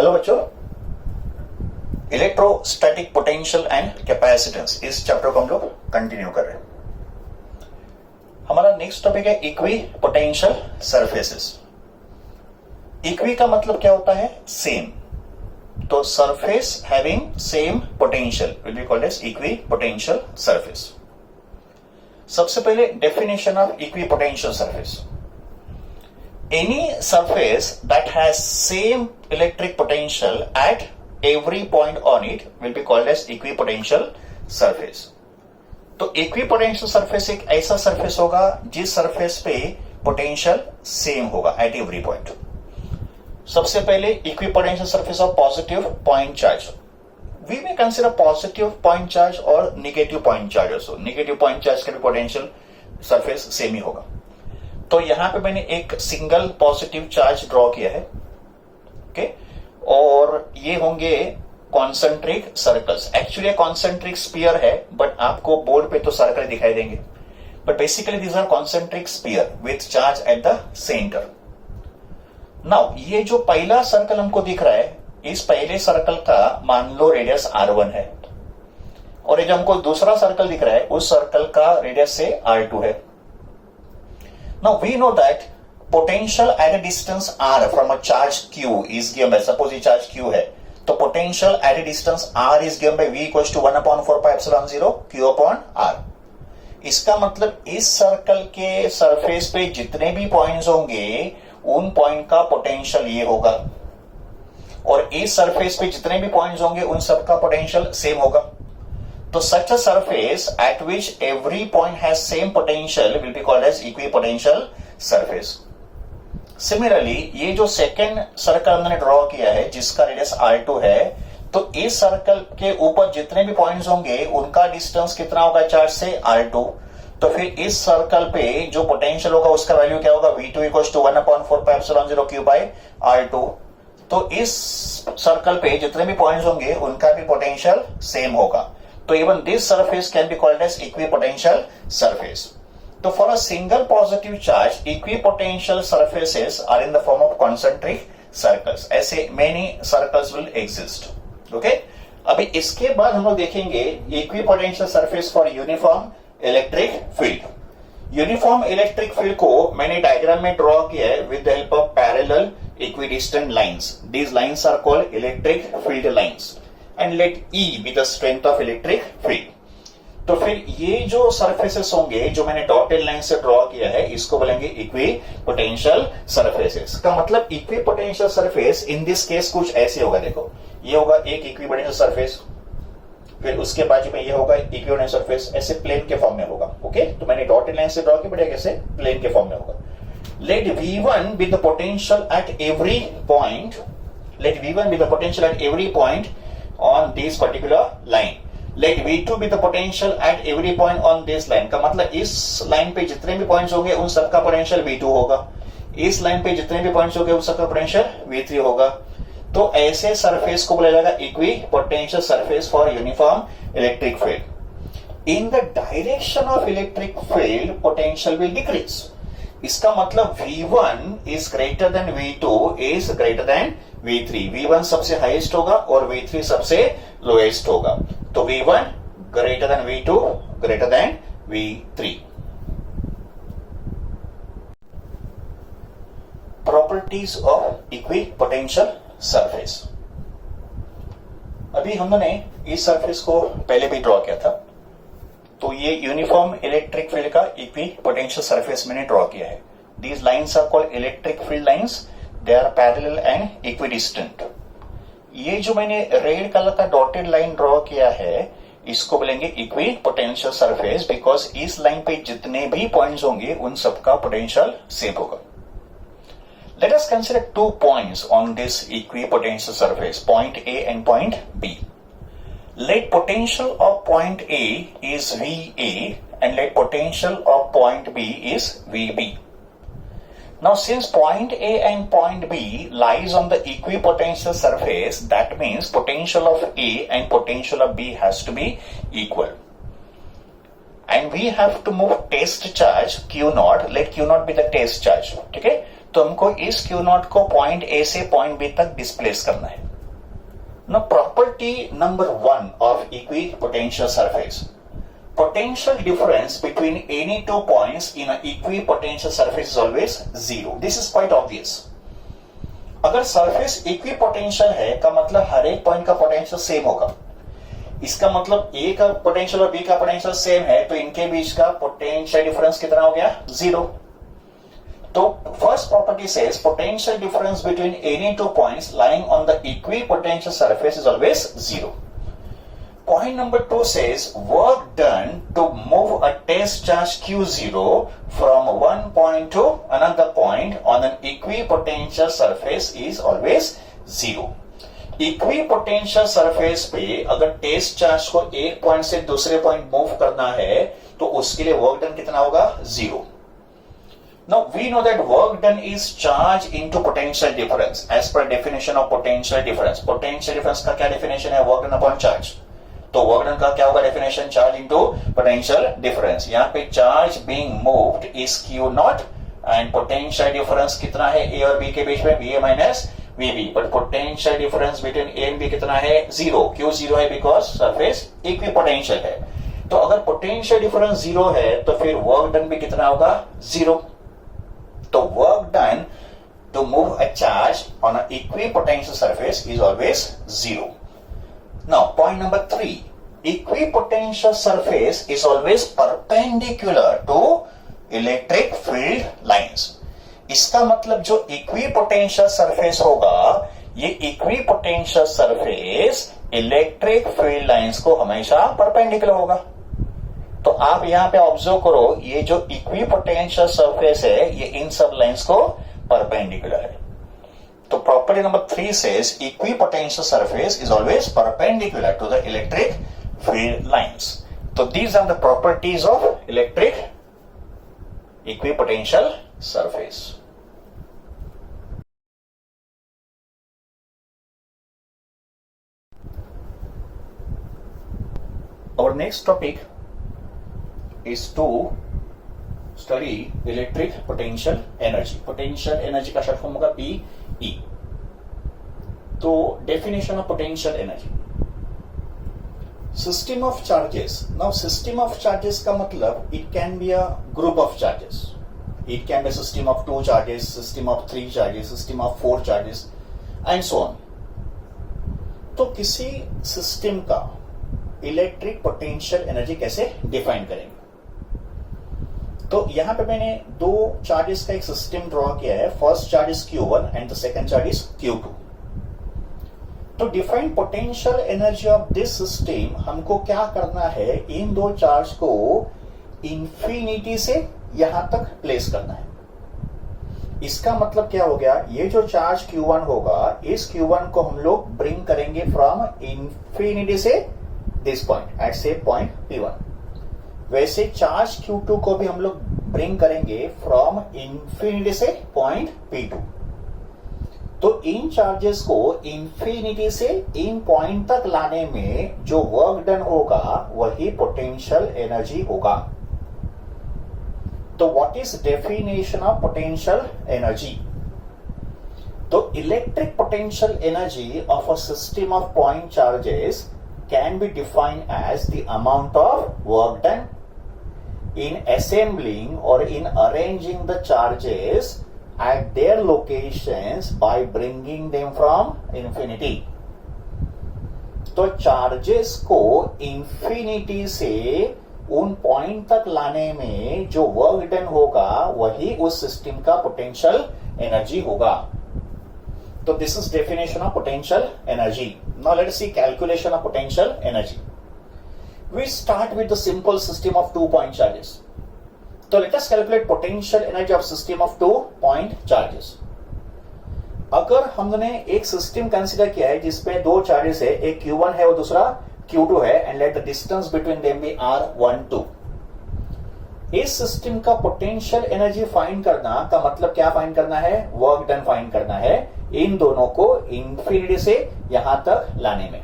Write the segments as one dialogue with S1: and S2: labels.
S1: Hello बच्चों, electrostatic potential and capacitance इस chapter को हम लोग कंटिन्यू कर रहे हैं। हमारा नेक्स्ट टॉपिक है इक्वी पोटेंशियल सरफेसेस। इक्वी का मतलब क्या होता है? सेम। तो surface having same potential will be called as equipotential surface. सबसे पहले definition of equipotential surface. Any surface that has same electric potential at every point on it will be called as equipotential surface. तो equipotential surface एक ऐसा surface होगा जिस surface पे potential same होगा at every point. सबसे पहले equipotential surface of positive point charge. We may consider positive point charge or negative point charge also. Negative point charge का भी potential surface same ही होगा। तो यहां पे मैंने एक सिंगल पॉजिटिव चार्ज ड्रॉ किया है, ओके, और ये होंगे concentric circles. Actually concentric sphere है, बट आपको बोर्ड पे तो सर्कल दिखाई देंगे, but basically these are concentric sphere with charge at the centre. Now ये जो पहला सर्कल हमको दिख रहा है, इस पहले सर्कल का मान लो रेडियस R1 है, और ये जो हमको दूसरा सर्कल दिख रहा है उस सर्कल का रेडियस से R2 है। Now we know that potential at a distance r from a charge q is given by, suppose ये charge q है, तो potential at a distance r is given by v equals to 1/4 pi epsilon 0 q upon r। इसका मतलब इस circle के surface पे जितने भी पॉइंट्स होंगे उन पॉइंट का पोटेंशियल ये होगा, और इस सरफेस पे जितने भी पॉइंट्स होंगे उन सबका पोटेंशियल सेम होगा। तो such a surface at which every point has same potential will be called as equipotential surface. Similarly, ये जो सेकेंड सर्कल हमने ड्रॉ किया है जिसका रेडियस R2 है, तो इस सर्कल के ऊपर जितने भी पॉइंट्स होंगे उनका डिस्टेंस कितना होगा चार्ज से? R2। तो फिर इस सर्कल पे जो पोटेंशियल होगा उसका वैल्यू क्या होगा? V2 equals to 1/4 pi epsilon 0 q by R2। तो इस सर्कल पे जितने भी पॉइंट्स होंगे उनका भी पोटेंशियल सेम होगा। So even this surface can be called as equipotential surface. So for a single positive charge, equipotential surfaces are in the form of concentric circles. ऐसे many circles will exist. Okay? अभी इसके बाद हम लोग देखेंगे equipotential surface for uniform electric field. Uniform electric field को मैंने diagram में ड्रॉ किया है with the help of parallel equidistant lines. These lines are called electric field lines. And let E be the strength of electric field. तो फिर ये जो surfaces होंगे जो मैंने डॉटेड लाइन से ड्रॉ किया है इसको बोलेंगे इक्विपोटेंशियल सरफेसेस। का मतलब equipotential surface in this case कुछ ऐसे होगा। देखो, ये होगा एक इक्विपोटेंशियल सरफेस, फिर उसके बाजू में ये होगा इक्विपोटेंशियल सरफेस, ऐसे प्लेन के फॉर्म में होगा। ओके, तो मैंने डॉटेड लाइन से ड्रॉ किया, बढ़िया कैसे प्लेन के फॉर्म में होगा। Let V1 be the potential at every point. Let V1 be the potential at every point on this particular line. Let V2 be the potential at every point on this line. का मतलब इस लाइन पे जितने भी points होंगे उन सबका पोटेंशियल V2 होगा, इस लाइन पे जितने भी पॉइंट्स होंगे उन सबका पोटेंशियल V3 होगा। तो ऐसे सरफेस को बोला जाएगा equi potential surface for uniform electric field. In the direction of electric field potential will decrease. इसका मतलब V1 is greater than V2 is greater than V3। V1 सबसे हाईएस्ट होगा और V3 सबसे लोएस्ट होगा। तो V1 greater than V2 greater than V3। Properties of equipotential surface. अभी हमने इस सरफेस को पहले भी ड्रॉ किया था, तो ये यूनिफॉर्म इलेक्ट्रिक फील्ड का इक्विपोटेंशियल सरफेस मैंने ड्रॉ किया है। These lines are called electric field lines. They are parallel and equidistant. ये जो मैंने रेड कलर का डॉटेड लाइन ड्रॉ किया है इसको बोलेंगे इक्विपोटेंशियल सरफेस, बिकॉज इस लाइन पे जितने भी पॉइंट्स होंगे उन सबका पोटेंशियल सेम होगा। Let us consider 2 points on this equipotential surface, point A and point B. Let potential of point A is VA and let potential of point B is VB. Now since point A and point B lies on the equipotential surface, that means potential of A and potential of B has to be equal. And we have to move test charge Q0, let Q0 be the test charge, ठीक है? तो हमको इस Q0 को point A से point B तक displace करना है। Now, property number 1 of equipotential surface. Potential difference between any two points in an equipotential surface is always 0. This is quite obvious. अगर सरफेस इक्विपोटेंशियल है का मतलब हर एक पॉइंट का पोटेंशियल सेम होगा. इसका मतलब ए का पोटेंशियल और बी का पोटेंशियल सेम है, तो इनके बीच का पोटेंशियल डिफरेंस कितना हो गया? 0. तो first property says potential difference between any two points lying on the equipotential surface is always 0. Point number 2 says work done to move a test charge Q0 from one point to another point on an equipotential surface is always 0. Equipotential surface पे अगर test charge को एक point से दूसरे point move करना है तो उसके लिए वर्क डन कितना होगा? 0. Now we know that work done is charge into potential difference as per definition of potential difference. Potential difference का क्या definition है? Work done upon charge. तो work done का क्या होगा definition? Charge into potential difference. यहाँ पे charge being moved is Q naught and potential difference कितना है A और B के बीच में? VA minus VB. But potential difference between A and B कितना है? 0. क्यों 0 है? Because surface equipotential है. तो अगर potential difference 0 है तो फिर work done भी कितना होगा? 0. तो work done to move a charge on an equipotential surface is always 0. Now, point number 3. Equipotential surface is always perpendicular to electric field lines. इसका मतलब जो equipotential surface होगा, ये equipotential surface electric field lines को हमेशा perpendicular होगा. तो आप यहां पे ऑब्जर्व करो, ये जो इक्विपोटेंशियल सरफेस है ये इन सब लाइंस को परपेंडिकुलर है. तो property number 3 says equipotential surface is always perpendicular to the electric field lines. तो these are the properties of electric equipotential surface. Our next topic is to study electric potential energy. Potential energy का short form होगा PE. तो definition of potential energy. System of charges. Now system of charges का मतलब it can be a group of charges. It can be a system of 2 charges, system of 3 charges, system of 4 charges and so on. तो किसी system का electric potential energy कैसे define करेंगे? तो यहां पे मैंने दो चार्जेस का एक सिस्टम ड्रॉ किया है. First charge is Q1 and the second charge is Q2. तो define potential energy of this system हमको क्या करना है? इन दो चार्ज को इंफिनिटी से यहां तक प्लेस करना है. इसका मतलब क्या हो गया? ये जो चार्ज Q1 होगा, इस Q1 को हम लोग ब्रिंग करेंगे फ्रॉम इंफिनिटी से दिस पॉइंट एट से पॉइंट P1. वैसे चार्ज Q2 को भी हम लोग ब्रिंग करेंगे फ्रॉम इंफिनिटी से पॉइंट P2. तो इन चार्जेस को इंफिनिटी से इन पॉइंट तक लाने में जो वर्क डन होगा वही पोटेंशियल एनर्जी होगा. तो what is definition of potential energy? तो electric potential energy of a system of point charges can be defined as the amount of work done in assembling or in arranging the charges at their locations by bringing them from infinity. तो charges को infinity से उन point तक लाने में जो work done होगा वही उस सिस्टम का पोटेंशियल एनर्जी होगा. So this is definition of potential energy. Now let us see calculation of potential energy. We start with the simple system of 2 point charges. So let us calculate potential energy of system of 2 point charges. अगर हमने एक system consider किया है जिसपे दो charges है, एक Q1 है और दूसरा Q2 है, and let the distance between them be R12. इस सिस्टम का पोटेंशियल एनर्जी फाइंड करना का मतलब क्या फाइंड करना है? वर्क डन फाइंड करना है इन दोनों को इंफिनिटी से यहां तक लाने में.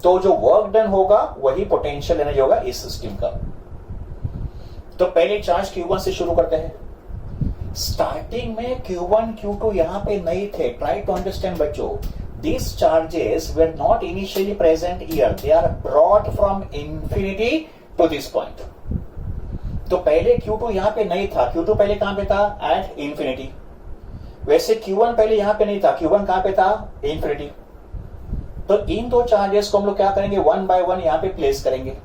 S1: तो जो वर्क डन होगा वही पोटेंशियल एनर्जी होगा इस सिस्टम का. तो पहले चार्ज Q1 से शुरू करते हैं. स्टार्टिंग में Q1 Q2 यहां पे नहीं थे. ट्राई टू अंडरस्टैंड बच्चों,
S2: these charges were not initially present here, they are brought from infinity to this point. तो पहले Q2 यहां पे नहीं था, Q2 पहले कहां पे था? At infinity. वैसे Q1 पहले यहां पे नहीं था, Q1 कहां पे था? इंफिनिटी। तो इन दो चार्जेस को हम लोग क्या करेंगे? वन बाय वन यहां पे प्लेस करेंगे।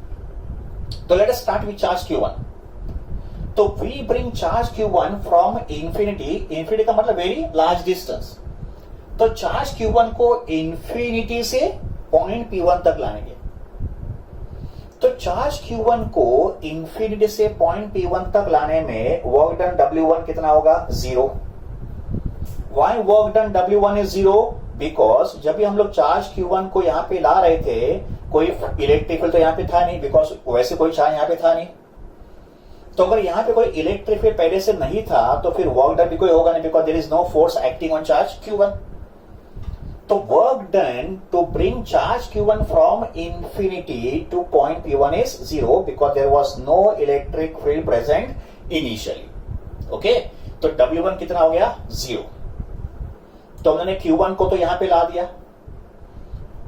S2: तो let us start with charge Q1। तो we bring charge Q1 from infinity, infinity का मतलब वेरी लार्ज डिस्टेंस। तो चार्ज Q1 को इंफिनिटी से पॉइंट P1 तक लाएंगे। तो चार्ज Q1 को इंफिनिटी से पॉइंट P1 तक लाने में वर्क डन W1 कितना होगा? 0। Why work done W1 is 0? Because जब भी हम लोग चार्ज Q1 को यहां पे ला रहे थे, कोई इलेक्ट्रिक फील्ड तो यहां पे था नहीं, बिकॉज वैसे कोई चार्ज यहां पे था नहीं। तो अगर यहां पे कोई इलेक्ट्रिक फील्ड पहले से नहीं था तो फिर वर्क डन भी कोई होगा नहीं, because there is no force acting on charge Q1। तो work done to bring charge Q1 from infinity to point P1 is 0 because there was no electric field present initially. Okay, तो W1 कितना हो गया? 0। तो हमने Q1 को तो यहां पे ला दिया।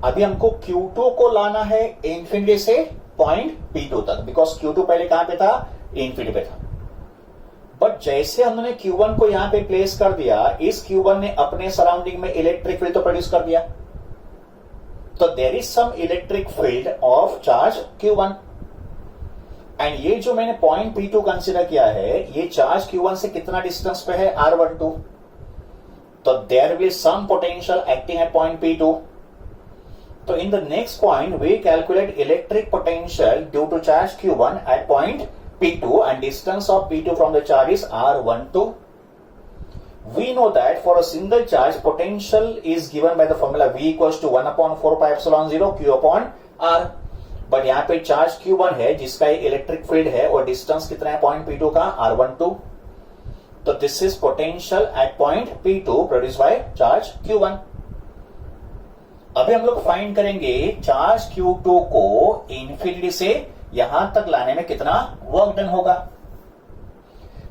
S2: अभी हमको Q2 को लाना है इंफिनिटी से पॉइंट P2 तक, बिकॉज Q2 पहले कहां पे था? इंफिनिटी पे था। बट जैसे हमने Q1 को यहां पे प्लेस कर दिया, इस Q1 ने अपने सराउंडिंग में इलेक्ट्रिक फील्ड तो प्रोड्यूस कर दिया। तो there is some electric field of charge Q1 and ये जो मैंने पॉइंट P2 कंसीडर किया है, ये चार्ज Q1 से कितना डिस्टेंस पे है? R12। तो there will some potential acting at point P2। तो in the next point we calculate electric potential due to charge Q1 at point P2 and distance of P2 from the charge is R12. We know that for a single charge potential is given by the formula V equals to 1 upon 4 pi epsilon 0 Q upon R. But यहाँ पे charge Q1 है जिसका electric field है और distance कितना है point P2 का? R12। तो this is potential at point P2 produce by charge Q1। अभी हम लोग फाइंड करेंगे चार्ज Q2 को इंफिनिटी से यहां तक लाने में कितना वर्क डन होगा।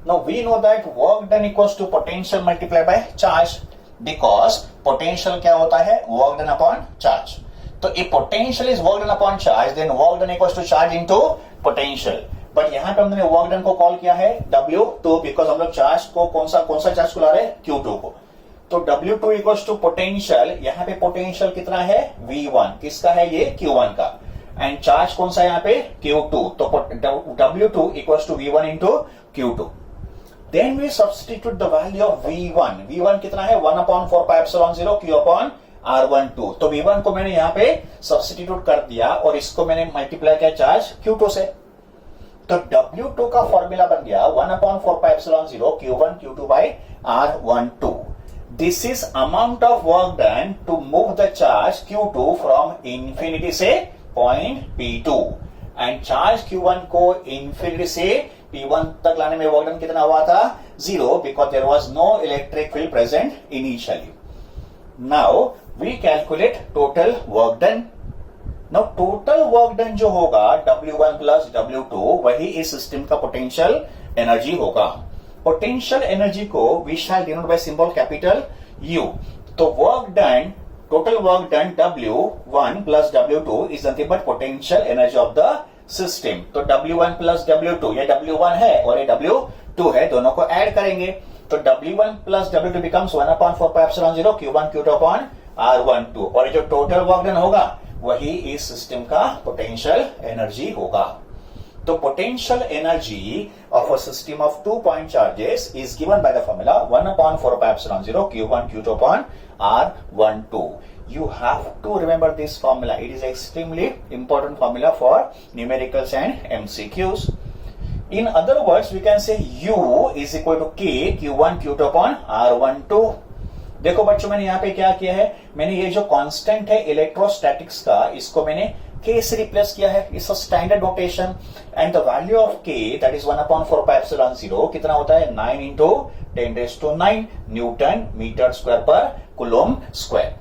S2: Now we know that work done equals to potential multiply by charge, because potential क्या होता है? Work done upon charge. तो if potential is work done upon charge then work done equals to charge into potential. But यहां पे हमने work done को call किया है W2 बिकॉज हम लोग चार्ज को कौन सा चार्ज को ला रहे हैं? Q2 को। तो W2 इक्वल्स टू पोटेंशियल, यहां पे पोटेंशियल कितना है? V1। किसका है ये? Q1 का। एंड चार्ज कौन सा यहाँ पे? Q2। तो W2 equals to V1 into Q2। Then we substitute the value of V1। V1 कितना है? 1 upon 4 pi epsilon 0 Q upon R12। तो V1 को मैंने यहाँ पे सब्स्टिट्यूट कर दिया और इसको मैंने मल्टीप्लाई किया चार्ज Q2 से। तो W2 का फॉर्मूला बन गया 1 upon 4 pi epsilon 0 Q1 Q2 by R12। This is amount of work done to move the charge Q2 from infinity से point P2 and charge Q1 को infinity से P1 तक लाने में work done कितना हुआ था? 0 because there was no electric field present initially. Now we calculate total work done. Now total work done जो होगा W1 plus W2 वही इस सिस्टम का पोटेंशियल एनर्जी होगा। पोटेंशियल एनर्जी को we shall denote by symbol capital U। तो work done, total work done W1 plus W2 is nothing but potential energy of the system. तो W1 plus W2, ये W1 है और ये W2 है, दोनों को ऐड करेंगे तो W1 plus W2 becomes 1 upon 4 pi epsilon 0 Q1 Q2 upon R12 और ये जो टोटल वर्क डन होगा वही इस सिस्टम का पोटेंशियल एनर्जी होगा। तो potential energy of a system of 2 point charges is given by the formula 1 upon 4 pi epsilon 0 Q1 Q2 upon R12. You have to remember this formula. It is extremely important formula for numericals and MCQs. In other words, we can say U is equal to K Q1 Q2 upon R12. देखो बच्चों मैंने यहाँ पे क्या किया है, मैंने ये जो कांस्टेंट है इलेक्ट्रोस्टैटिक्स का इसको मैंने K से रिप्लेस किया है। It's a standard notation and the value of K that is 1 upon 4 pi epsilon 0 कितना होता है? 9 इंटू 10⁻⁹ न्यूटन मीटर स्क्वायर पर कूलम स्क्वायर।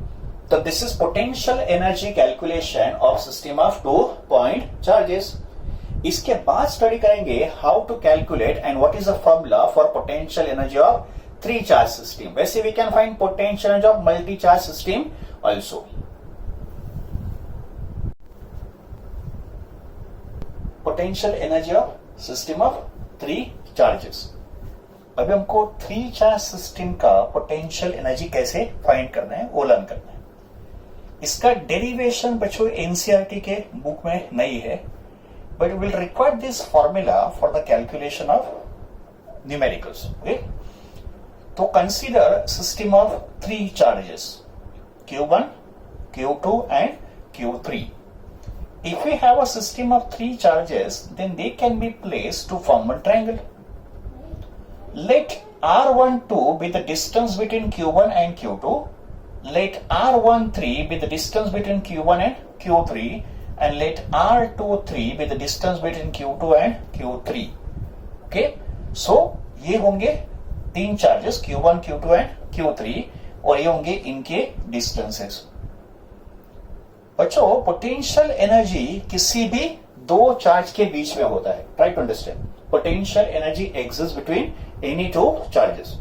S2: तो this is potential energy calculation of system of 2 point charges. इसके बाद study करेंगे how to calculate and what is the formula for potential energy of 3 charge system. वैसे we can find potential energy of multi charge system also. Potential energy of system of 3 charges. अभी हमको 3 charge system का potential energy कैसे find करना है वो learn करना है. इसका डेरिवेशन बच्चों एनसीईआरटी के बुक में नहीं है, but will require this formula for the calculation of numericals. Okay, तो consider system of 3 charges Q1, Q2 and Q3. If we have a system of 3 charges, then they can be placed to form a triangle. Let R12 be the distance between Q1 and Q2. Let R13 be the distance between Q1 and Q3. And let R23 be the distance between Q2 and Q3. Okay? So, ये होंगे 3 charges Q1, Q2 and Q3 और ये होंगे इनके distances. बच्चों, potential energy किसी भी 2 charge के बीच में होता है. Try to understand. Potential energy exist between any 2 charges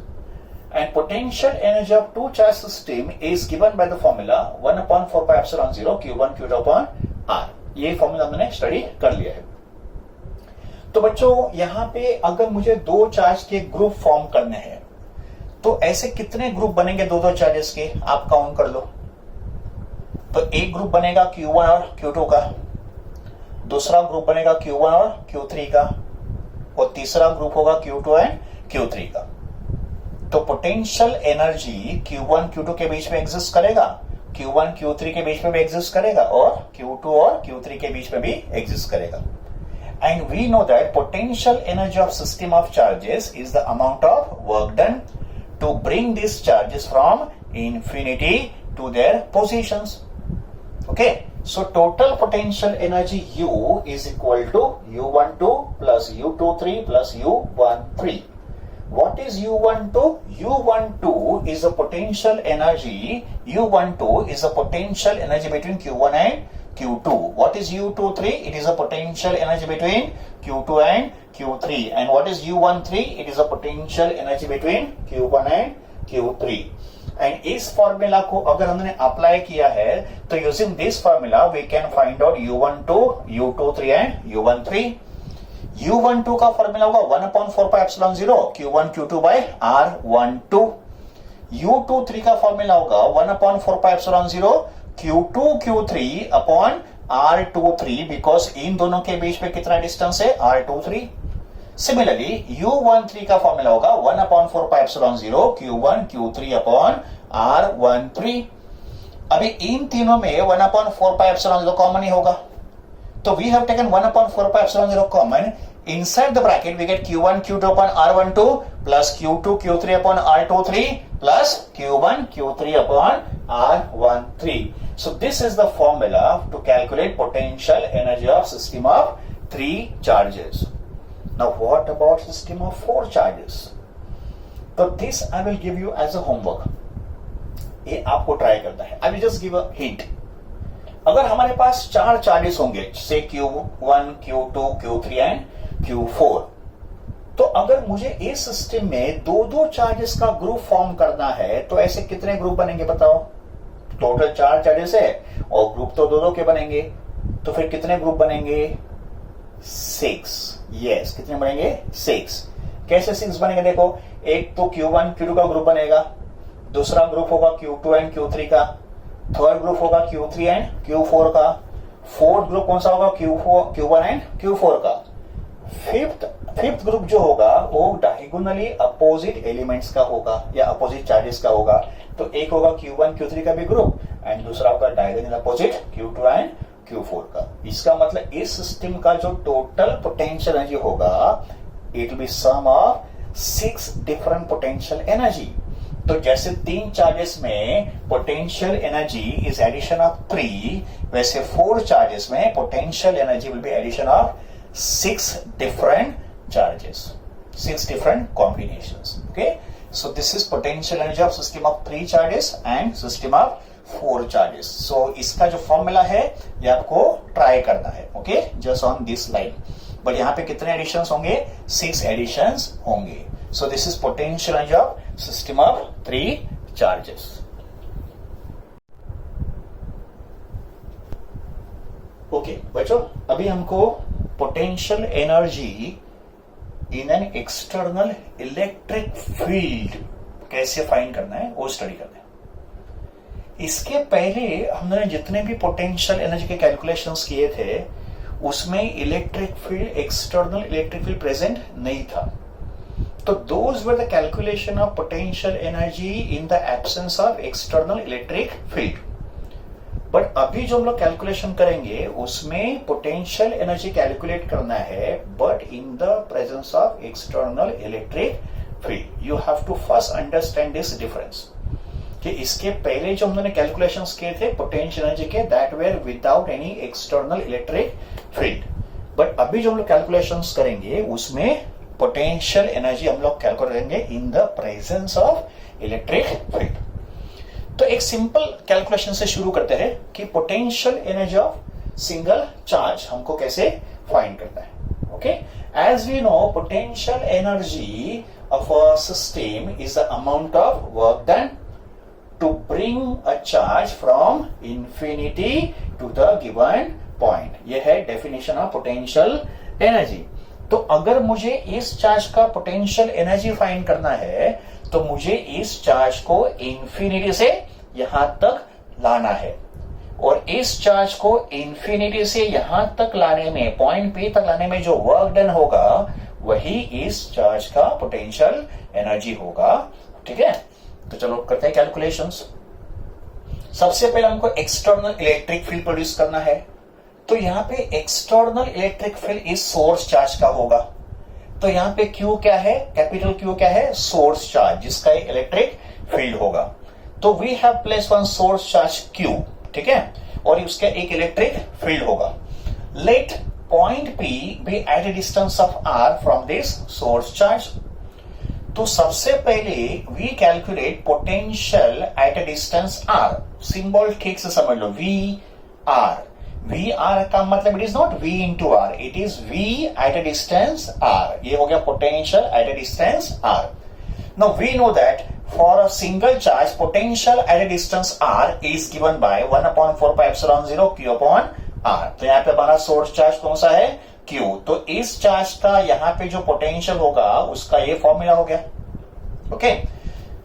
S2: and potential energy of 2 charge system is given by the formula 1/4πε0 Q1 Q2 upon R. ये फॉर्मूला मैंने स्टडी कर लिया है. तो बच्चों, यहां पे अगर मुझे 2 चार्ज के ग्रुप फॉर्म करने हैं तो ऐसे कितने ग्रुप बनेंगे 2 चार्जेस के, आप काउंट कर लो. तो एक ग्रुप बनेगा Q1 और Q2 का, दूसरा ग्रुप बनेगा Q1 और Q3 का, और तीसरा ग्रुप होगा Q2 एंड Q3 का. तो पोटेंशियल एनर्जी Q1 Q2 के बीच में एग्जिस्ट करेगा, Q1 Q3 के बीच में भी एग्जिस्ट करेगा और Q2 और Q3 के बीच में भी एग्जिस्ट करेगा. And we know that potential energy of system of charges is the amount of work done to bring these charges from infinity to their positions. Okay, so total potential energy U is equal to U12 plus U23 plus U13. What is U12? U12 is the potential energy. U12 is the potential energy between Q1 and Q2. What is U23? It is a potential energy between Q2 and Q3. And what is U13? It is a potential energy between Q1 and Q3. And इस formula को अगर हमने apply किया है तो using this formula we can find out U12, U23 and U13. U12 का formula होगा 1/4πε0 Q1 Q2 by R12. U23 का फॉर्मूला होगा 1/4πε0 Q2 Q3 upon R23 because in दोनों के बीच में कितना डिस्टेंस है R23. सिमिलरली U13 का फॉर्मूला होगा 1/4πε0 Q1 Q3 upon R13. अभी इन तीनों में 1/4πε0 कॉमन ही होगा, तो we have taken 1/4πε0 common. Inside the bracket we get Q1 Q2 upon R12 plus Q2 Q3 upon R23 plus Q1 Q3 upon R13. So this is the formula to calculate potential energy of system of 3 charges. Now what about system of 4 charges? So this I will give you as a homework. ये आपको try करना है. I will just give a hint. अगर हमारे पास 4 charges होंगे से Q1, Q2, Q3 and Q4, तो अगर मुझे इस सिस्टम में 2 चार्जेस का ग्रुप फॉर्म करना है तो ऐसे कितने ग्रुप बनेंगे बताओ. टोटल 4 चार्जेस है और ग्रुप तो 2 के बनेंगे, तो फिर कितने ग्रुप बनेंगे 6. यस, कितने बनेंगे 6. कैसे 6 बनेंगे देखो. एक तो Q1 Q2 का ग्रुप बनेगा, दूसरा ग्रुप होगा Q2 एंड Q3 का, थर्ड ग्रुप होगा Q3 एंड Q4 का, फोर्थ ग्रुप कौन सा होगा Q1 एंड Q4 का, फिफ्थ ग्रुप जो होगा वो डायगोनली अपोजिट एलिमेंट्स का होगा या अपोजिट चार्जेस का होगा. तो एक होगा Q1 Q3 का भी ग्रुप एंड दूसरा होगा diagonal opposite Q2 and Q4 का. इसका मतलब इस सिस्टम का जो टोटल पोटेंशियल एनर्जी होगा it will be sum of 6 different potential energy. तो जैसे 3 चार्जेस में potential energy is addition of 3, वैसे 4 चार्जेस में potential energy will be addition of 6 different charges, 6 different combinations. Okay, so this is potential energy of system of 3 charges and system of 4 charges. So इसका जो formula है ये आपको try करना है. Okay, just on this line. But यहाँ पे कितने एडिशंस होंगे 6 एडिशंस होंगे. So this is potential energy of system of 3 charges.
S1: Okay बच्चों, अभी हमको potential energy in an external electric field कैसे फाइंड करना है वो स्टडी करना है। इसके पहले हमने जितने भी पोटेंशियल एनर्जी के कैलकुलेशंस किए थे उसमें electric field, external electric field present नहीं था। तो those were the calculation of potential energy in the absence of external electric field. But अभी जो हम लोग कैलकुलेशन करेंगे उसमें पोटेंशियल एनर्जी कैलकुलेट करना है but in the presence of external electric field. You have to first understand this difference कि इसके पहले जो हमने कैलकुलेशंस किए थे पोटेंशियल एनर्जी के, that were without any external electric field. But अभी जो हम लोग कैलकुलेशंस करेंगे उसमें पोटेंशियल एनर्जी हम लोग कैलकुलेट करेंगे in the presence of electric field. तो एक सिंपल कैलकुलेशन से शुरू करते हैं कि potential energy of single charge हमको कैसे फाइंड करना है। Okay, as we know potential energy of a system is the amount of work done to bring a charge from infinity to the given point। यह है definition of potential energy. तो अगर मुझे इस चार्ज का potential energy find करना है तो मुझे इस चार्ज को इंफिनिटी से यहां तक लाना है, और इस चार्ज को इंफिनिटी से यहां तक लाने में, पॉइंट पी तक लाने में जो वर्क डन होगा वही इस चार्ज का पोटेंशियल एनर्जी होगा। ठीक है, तो चलो करते हैं कैलकुलेशंस। सबसे पहले हमको एक्सटर्नल इलेक्ट्रिक फील्ड प्रोड्यूस करना है। तो यहां पे एक्सटर्नल इलेक्ट्रिक फील्ड इस सोर्स चार्ज का होगा। तो यहां पे Q क्या है, कैपिटल Q क्या है, सोर्स चार्ज जिसका इलेक्ट्रिक फील्ड होगा। तो we have place one source charge Q, ठीक है, और उसका एक इलेक्ट्रिक फील्ड होगा। Let point P be at a distance of R from this source charge. तो सबसे पहले we calculate potential at a distance R। Symbol ठीक से समझ लो, VR। VR का मतलब it is not V into R, it is V at a distance R। ये हो गया potential at a distance R। Now we know that for a single charge potential at a distance R is given by 1/4πε0 Q upon R। तो यहाँ पे हमारा source charge कौन सा है, Q। तो इस चार्ज का यहां पे जो पोटेंशियल होगा उसका ये फॉर्मूला हो गया। Okay,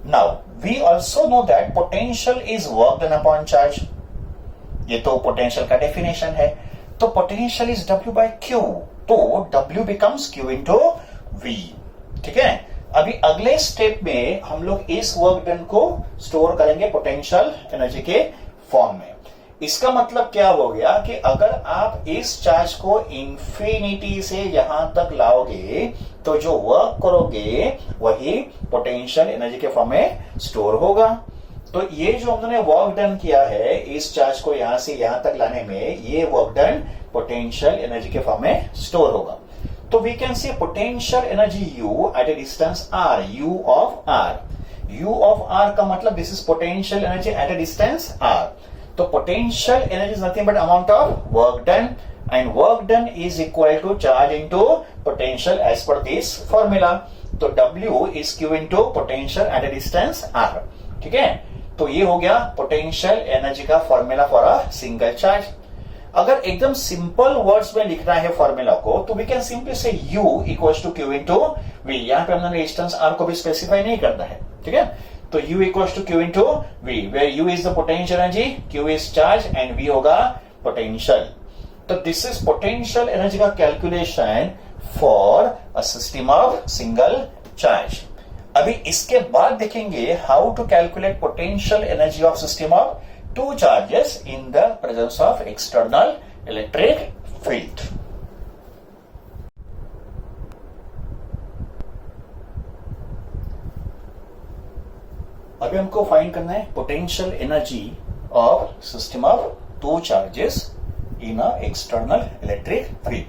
S1: now we also know that potential is work done upon charge. ये तो पोटेंशियल का डेफिनेशन है। तो potential is W by Q, तो W becomes Q into V। ठीक है, अभी अगले स्टेप में हम लोग इस वर्क डन को स्टोर करेंगे पोटेंशियल एनर्जी के फॉर्म में। इसका मतलब क्या हो गया कि अगर आप इस चार्ज को इंफिनिटी से यहां तक लाओगे तो जो वर्क करोगे वही पोटेंशियल एनर्जी के फॉर्म में स्टोर होगा। तो ये जो हमने वर्क डन किया है इस चार्ज को यहां से यहां तक लाने में, ये वर्क डन पोटेंशियल एनर्जी के फॉर्म में स्टोर होगा। तो we can see potential energy U at a distance R, U of R। U of R का मतलब this is potential energy at a distance R। तो potential energy is nothing but amount of work done, and work done is equal to charge into potential as per this formula. तो W is Q into potential at a distance R। ठीक है, तो ये हो गया potential energy का formula for a single charge. अगर एकदम सिंपल वर्ड्स में लिखना है फॉर्मूला को तो वी कैन सिंपली से U equals to Q into V। यहां पे हमने डिस्टेंस R को भी स्पेसिफाई नहीं करना है। ठीक है, तो U equals to Q into V, where U is the potential energy, Q is charge and V होगा पोटेंशियल। तो दिस इज पोटेंशियल एनर्जी का calculation for a system of single charge. अभी इसके बाद देखेंगे how to calculate potential energy of system of two charges in the presence of external electric field. अभी हमको find करना है potential energy of system of two charges in a external electric field.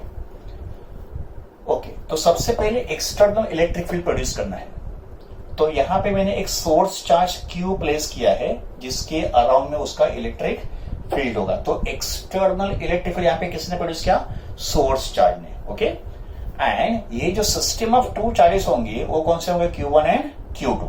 S1: Okay, तो सबसे पहले external electric field produce करना है। तो यहां पे मैंने एक सोर्स चार्ज Q प्लेस किया है जिसके अराउंड में उसका इलेक्ट्रिक फील्ड होगा। तो एक्सटर्नल इलेक्ट्रिक फील्ड यहां पे किसने प्रोड्यूस किया, सोर्स चार्ज ने। ओके, एंड ये जो सिस्टम ऑफ टू चार्जेस होंगे वो कौन से होंगे, Q1 एंड Q2।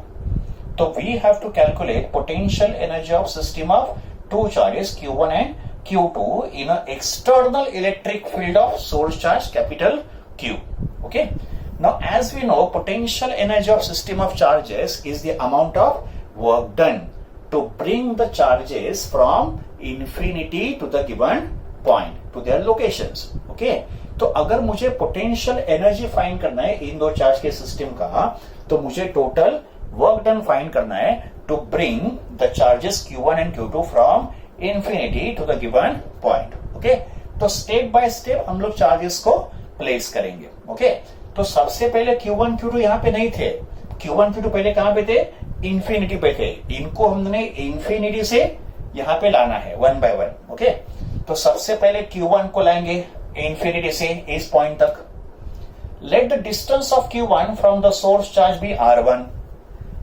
S1: तो we have to calculate potential energy of system of two charges Q1 and Q2 in an external electric field of source charge capital Q. Okay. Now, as we know, potential energy of system of charges is the amount of work done to bring the charges from infinity to the given point, to their locations. Okay. तो अगर मुझे potential energy find करना है इन दो charge के system का, तो मुझे टोटल वर्क डन फाइंड करना है to bring the charges Q1 and Q2 from infinity to the given point. Okay. तो स्टेप बाय स्टेप हम लोग चार्जेस को प्लेस करेंगे. ओके. तो सबसे पहले Q1 Q2 यहां पे नहीं थे. Q1 Q2 पहले कहां पे थे? इंफिनिटी पे थे. इनको हमने इंफिनिटी से यहां पे लाना है वन बाय वन. ओके. तो सबसे पहले Q1 को लाएंगे इंफिनिटी से इस पॉइंट तक. Let the distance of Q1 from the source charge be R1.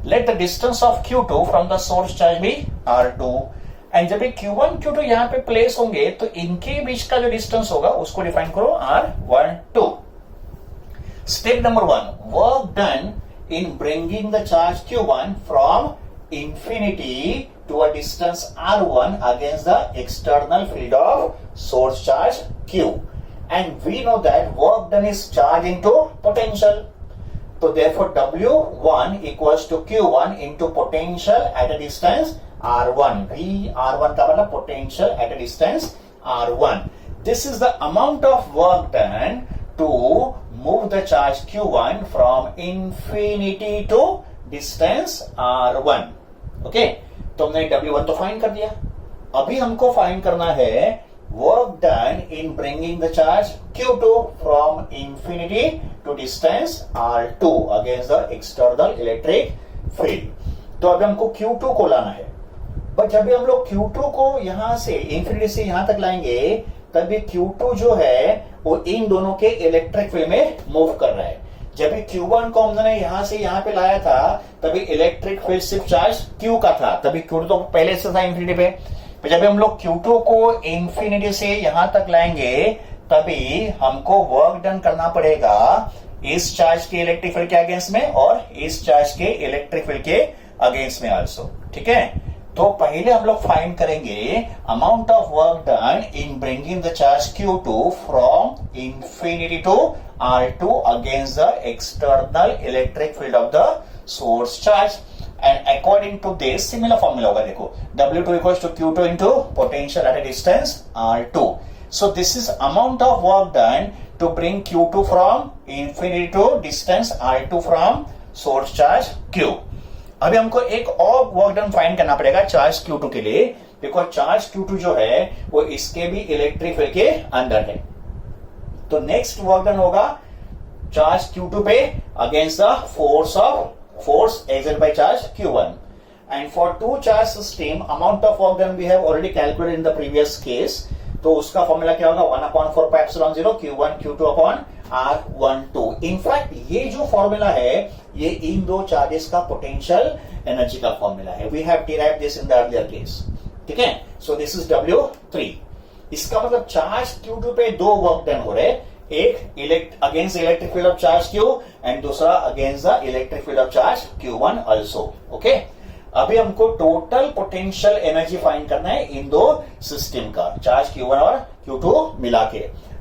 S1: Let the distance of Q2 from the source charge be R2. And जब Q1 Q2 यहां पे प्लेस होंगे तो इनके बीच का जो डिस्टेंस होगा उसको डिफाइन करो R12. Step number 1, work done in bringing the charge Q1 from infinity to a distance R1 against the external field of source charge Q. And we know that work done is charge into potential. So therefore W1 equals to Q1 into potential at a distance R1. R1 का मतलब potential at a distance R1. This is the amount of work done to move the charge Q1 from infinity to distance R1. Okay? तो हमने W1 तो find कर दिया. अभी हमको find करना है work done in bringing the charge Q2 from infinity to distance R2 against the external electric field. तो अभी हमको Q2 को लाना है. बट जब भी हम लोग Q2 को यहां से इंफिनिटी से यहां तक लाएंगे, तभी Q2 जो है वो इन दोनों के इलेक्ट्रिक फील्ड में मूव कर रहा है. जब भी Q1 को हमने यहां से यहां पे लाया था, तभी इलेक्ट्रिक फील्ड सिर्फ चार्ज Q का था. तभी Q2 तो पहले से था इंफिनिटी पे. जब भी हम लोग Q2 को इंफिनिटी से यहां तक लाएंगे, तभी हमको वर्क डन करना पड़ेगा इस चार्ज के इलेक्ट्रिक फील्ड के अगेंस्ट में और इस चार्ज के इलेक्ट्रिक फील्ड के अगेंस्ट में आल्सो. ठीक है. तो पहले हम लोग फाइंड करेंगे amount of work done in bringing the charge Q2 from infinity to R2 against the external electric field of the source charge. And according to this similar formula होगा. देखो W2 equals to Q2 into potential at a distance R2. So this is amount of work done to bring Q2 from infinity to distance R2 from source charge Q. अभी हमको एक और work done find करना पड़ेगा charge Q2 के लिए, because charge Q2 जो है वो इसके भी इलेक्ट्रिक फील्ड के अंदर है. तो नेक्स्ट वर्क डन होगा चार्ज Q2 पे against the force exerted by charge Q1. And for two charge system amount of work done we have already calculated in the previous case. तो उसका formula क्या होगा? 1/4πε0 Q1 Q2 upon R12. In fact ये जो formula है ये इन दो charges का पोटेंशियल एनर्जी का फॉर्मूला है. We have derived this in the earlier case. ठीक है. So this is W3. इसका मतलब चार्ज Q2 पे दो वर्क डन हो रहे, एक against electric field of charge Q and दूसरा against the electric field of charge Q1 also. Okay. अभी हमको टोटल पोटेंशियल एनर्जी फाइंड करना है इन दो सिस्टम का, चार्ज Q1 और Q2 मिला के.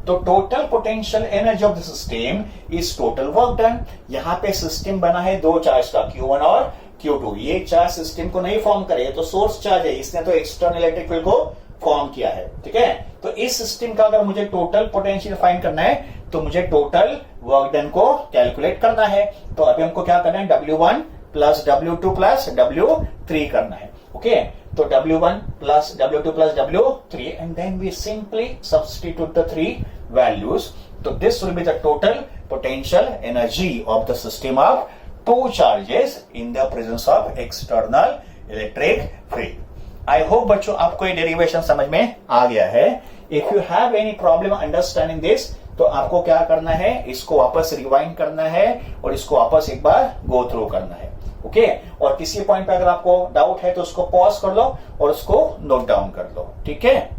S1: तो total potential energy of the system is total work done. यहां पे सिस्टम बना है दो चार्ज का Q1 और Q2. ये चार्ज सिस्टम को नहीं फॉर्म करे, तो सोर्स चार्ज है, इसने तो एक्सटर्नल इलेक्ट्रिक फील्ड को फॉर्म किया है. ठीक है. तो इस सिस्टम का अगर मुझे टोटल पोटेंशियल फाइंड करना है तो मुझे टोटल वर्क डन को कैलकुलेट करना है. तो अभी हमको क्या करना है? W1 plus W2 plus W3 करना है. ओके. तो W1 plus W2 plus W3 and then we simply substitute the three values. So this will be the total potential energy of the system of two charges in the presence of external electric field. I hope बच्चों आपको ये derivation समझ में आ गया है. If you have any problem understanding this, तो आपको क्या करना है? इसको वापस रिवाइंड करना है और इसको वापस एक बार गो थ्रू करना है. ओके. और किसी पॉइंट पे अगर आपको डाउट है तो उसको पॉज कर लो और उसको नोट डाउन कर लो. ठीक है.